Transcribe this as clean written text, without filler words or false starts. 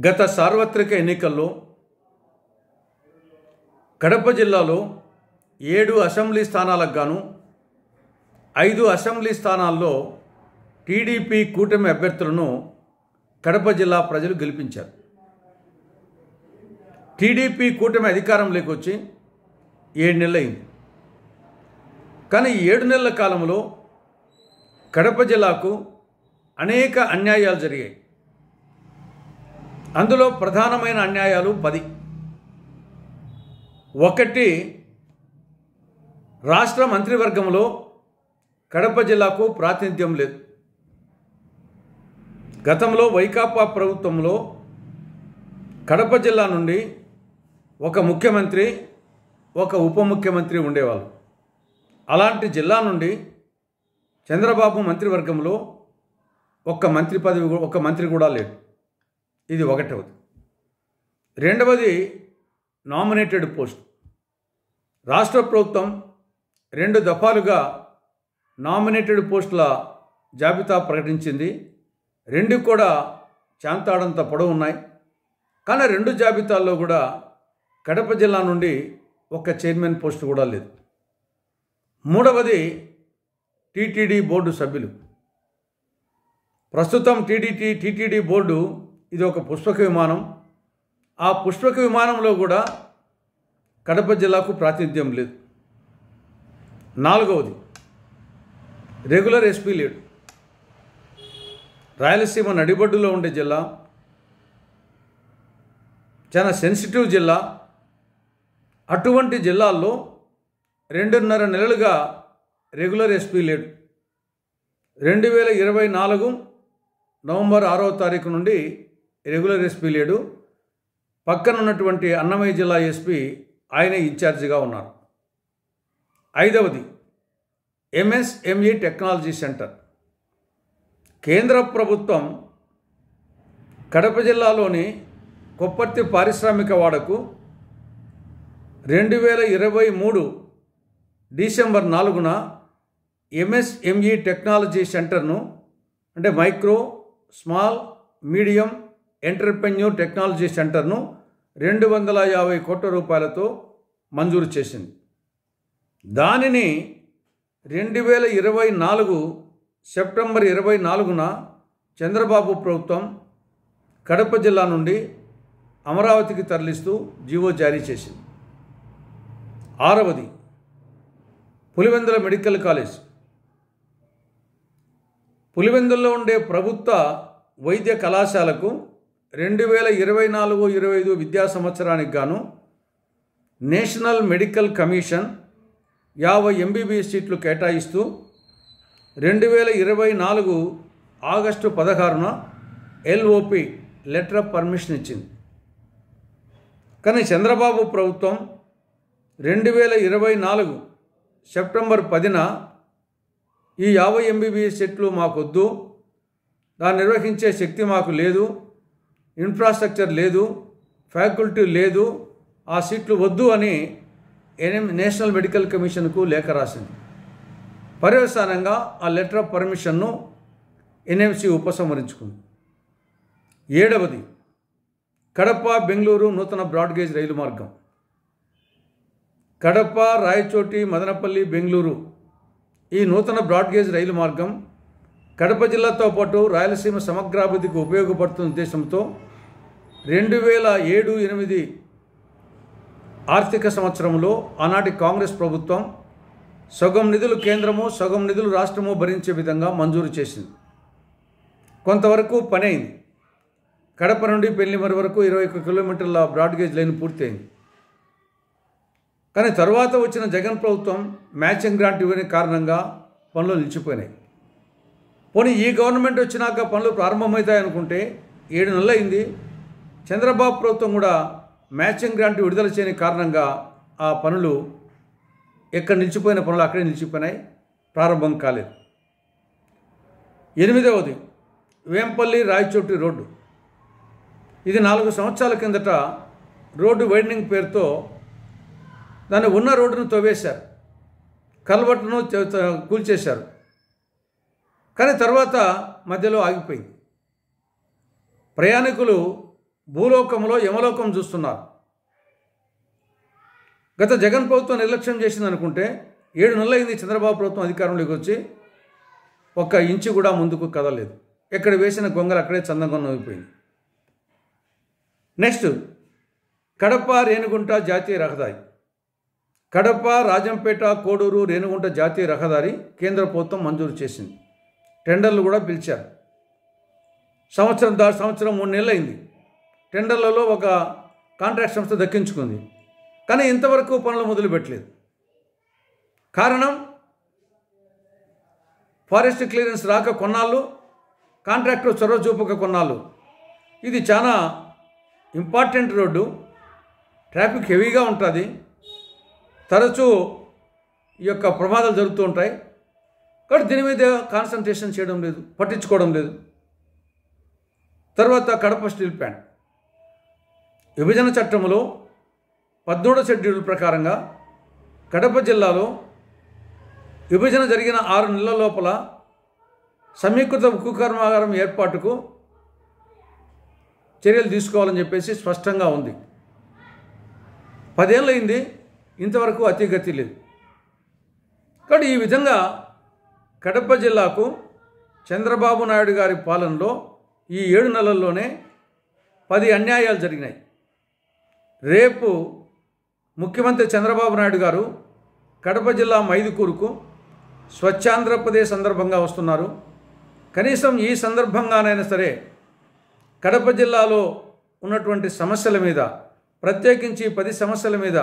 గత సార్వత్రిక ఎన్నికల్లో కడప జిల్లాలో 7 అసెంబ్లీ స్థానాలకు గాను 5 అసెంబ్లీ స్థానాల్లో టీడీపీ కూటమి అభ్యర్థులను కడప జిల్లా ప్రజలు గెలిపించారు. టీడీపీ కూటమి అధికారంలోకి వచ్చి 7 నెలలు అయింది. కానీ 7 నెలల కాలంలో కడప జిల్లాకు అనేక అన్యాయాలు జరిగాయి. అందులో ప్రధానమైన అన్యాయాలు 10. ఒకటి, రాష్ట్ర మంత్రివర్గంలో కడప జిల్లాకు ప్రాతినిధ్యం లేదు. గతంలో వైకాపా ప్రభుత్వంలో కడప జిల్లా నుండి ఒక ముఖ్యమంత్రి, ఒక ఉప ముఖ్యమంత్రి ఉండేవాళ్ళు. అలాంటి జిల్లా నుండి చంద్రబాబు మంత్రివర్గంలో ఒక మంత్రి కూడా లేడు. ఇది ఒకటవది. రెండవది, నామినేటెడ్ పోస్ట్. రాష్ట్ర ప్రభుత్వం 2 దఫాలుగా నామినేటెడ్ పోస్టుల జాబితా ప్రకటించింది. 2 కూడా చాంతాడంత పొడవు ఉన్నాయి. కానీ 2 జాబితాల్లో కూడా కడప జిల్లా నుండి ఒక చైర్మన్ పోస్ట్ కూడా లేదు. మూడవది, టీటీడీ బోర్డు సభ్యులు. ప్రస్తుతం టీటీడీ బోర్డు ఇది ఒక పుష్పక విమానం. ఆ పుష్పక విమానంలో కూడా కడప జిల్లాకు ప్రాతినిధ్యం లేదు. నాలుగవది, రెగ్యులర్ ఎస్పీ లేడు. రాయలసీమ నడిబొడ్డులో ఉండే జిల్లా, చాలా సెన్సిటివ్ జిల్లా. అటువంటి జిల్లాల్లో 2.5 నెలలుగా రెగ్యులర్ ఎస్పీ లేడు. 2024 నవంబర్ 6వ తారీఖు నుండి రెగ్యులర్ ఎస్పీ లేడు. పక్కన ఉన్నటువంటి అన్నమయ్య జిల్లా ఎస్పీ ఆయనే ఇన్ఛార్జిగా ఉన్నారు. ఐదవది, ఎంఎస్ఎంఈ టెక్నాలజీ సెంటర్. కేంద్ర ప్రభుత్వం కడప జిల్లాలోని కొప్పర్తి పారిశ్రామిక వాడకు 2023 డిసెంబర్ 4న ఎంఎస్ఎంఈ టెక్నాలజీ సెంటర్ను, అంటే micro, small, medium entrepreneur technology సెంటర్ను 250 కోట్ల రూపాయలతో మంజూరు చేసింది. దానిని 2024 సెప్టెంబర్ 24న చంద్రబాబు ప్రభుత్వం కడప జిల్లా నుండి అమరావతికి తరలిస్తూ జీవో జారీ చేసింది. ఆరవది, పులివెందుల మెడికల్ కాలేజ్. పులివెందుల్లో ఉండే ప్రభుత్వ వైద్య కళాశాలకు 2024-25 విద్యా సంవత్సరానికి గాను నేషనల్ మెడికల్ కమిషన్ 50 ఎంబీబీఎస్ సీట్లు కేటాయిస్తూ 2024 ఆగస్టు 16న ఎల్ఓపి లెటర్ ఆఫ్ పర్మిషన్ ఇచ్చింది. కానీ చంద్రబాబు ప్రభుత్వం 2024 సెప్టెంబర్ 10న ఈ 50 ఎంబీబీఎస్ సీట్లు మాకొద్దు, దాన్ని నిర్వహించే శక్తి మాకు లేదు, ఇన్ఫ్రాస్ట్రక్చర్ లేదు, ఫ్యాకల్టీ లేదు, ఆ సీట్లు వద్దు అని నేషనల్ మెడికల్ కమిషన్కు లేఖ రాసింది. పర్యవసానంగా ఆ లెటర్ ఆఫ్ పర్మిషన్ను ఎన్ఎంసీ ఉపసంహరించుకుంది. ఏడవది, కడప బెంగళూరు నూతన బ్రాడ్గేజ్ రైలు మార్గం. కడప, రాయచోటి, మదనపల్లి, బెంగళూరు ఈ నూతన బ్రాడ్గేజ్ రైలు మార్గం కడప జిల్లాతో పాటు రాయలసీమ సమగ్రాభివృద్ధికి ఉపయోగపడుతున్న ఉద్దేశంతో 2007-8 ఆర్థిక సంవత్సరంలో ఆనాటి కాంగ్రెస్ ప్రభుత్వం సగం నిధులు కేంద్రము, సగం నిధులు రాష్ట్రము భరించే విధంగా మంజూరు చేసింది. కొంతవరకు పని అయింది. కడప నుండి పెళ్లిమరి వరకు 21 కిలోమీటర్ల బ్రాడ్గేజ్ లైన్ పూర్తయింది. కానీ తర్వాత వచ్చిన జగన్ ప్రభుత్వం మ్యాచింగ్ గ్రాంట్ ఇవ్వని కారణంగా పనులు నిలిచిపోయినాయి. పోనీ ఈ గవర్నమెంట్ వచ్చినాక పనులు ప్రారంభమవుతాయి అనుకుంటే 7 నెలలు అయింది. చంద్రబాబు ప్రభుత్వం కూడా మ్యాచింగ్ గ్రాంట్ విడుదల చేయని కారణంగా ఆ పనులు ఎక్కడ నిలిచిపోయిన పనులు అక్కడే నిలిచిపోయినాయి, ప్రారంభం కాలేదు. 8వది, వేంపల్లి రాయచోటి రోడ్డు. ఇది 4 సంవత్సరాల కిందట రోడ్డు వైడనింగ్ పేరుతో దాన్ని ఉన్న రోడ్డును తవ్వేశారు, కల్వర్టును కూల్చేశారు. కానీ తర్వాత మధ్యలో ఆగిపోయింది. ప్రయాణికులు భూలోకంలో యమలోకం చూస్తున్నారు. గత జగన్ ప్రభుత్వం నిర్లక్ష్యం చేసింది అనుకుంటే 7 నెలలైంది చంద్రబాబు ప్రభుత్వం అధికారంలోకి వచ్చి ఒక్క ఇంచు కూడా ముందుకు కదలేదు. ఎక్కడ వేసిన గొంగలు అక్కడే చందంగా అయిపోయింది. నెక్స్ట్ కడప రేణిగుంట జాతీయ రహదారి. కడప రాజంపేట కోడూరు రేణిగుంట జాతీయ రహదారి కేంద్ర ప్రభుత్వం మంజూరు చేసింది. టెండర్లు కూడా పిలిచారు. సంవత్సరం 3 నెలలు అయింది. టెండర్లలో ఒక కాంట్రాక్ట్ సంస్థ దక్కించుకుంది. కానీ ఇంతవరకు పనులు మొదలుపెట్టలేదు. కారణం ఫారెస్ట్ క్లియరెన్స్ రాక కొన్నాళ్ళు, కాంట్రాక్టర్ చొరవ చూపక కొన్నాళ్ళు. ఇది చాలా ఇంపార్టెంట్ రోడ్డు, ట్రాఫిక్ హెవీగా ఉంటుంది, తరచూ ఈ యొక్క ప్రమాదాలు జరుగుతూ ఉంటాయి. కాబట్టి దీని మీద కాన్సన్ట్రేషన్ చేయడం లేదు, పట్టించుకోవడం లేదు. తర్వాత కడప స్టీల్ ప్లాంట్ విభజన చట్టంలో 13వ షెడ్యూల్ ప్రకారంగా కడప జిల్లాలో విభజన జరిగిన 6 నెలల లోపల సమీకృత ఉక్కు కర్మాగారం ఏర్పాటుకు చర్యలు తీసుకోవాలని చెప్పేసి స్పష్టంగా ఉంది. 10 ఏళ్ళయింది, ఇంతవరకు అతిగతి లేదు. కాబట్టి ఈ విధంగా కడప జిల్లాకు చంద్రబాబు నాయుడు గారి పాలనలో ఈ 7 నెలల్లోనే 10 అన్యాయాలు జరిగినాయి. రేపు ముఖ్యమంత్రి చంద్రబాబు నాయుడు గారు కడప జిల్లా మైదుకూరుకు స్వచ్ఛాంధ్రప్రదేశ్ సందర్భంగా వస్తున్నారు. కనీసం ఈ సందర్భంగానైనా సరే కడప జిల్లాలో ఉన్నటువంటి సమస్యల మీద, ప్రత్యేకించి 10 సమస్యల మీద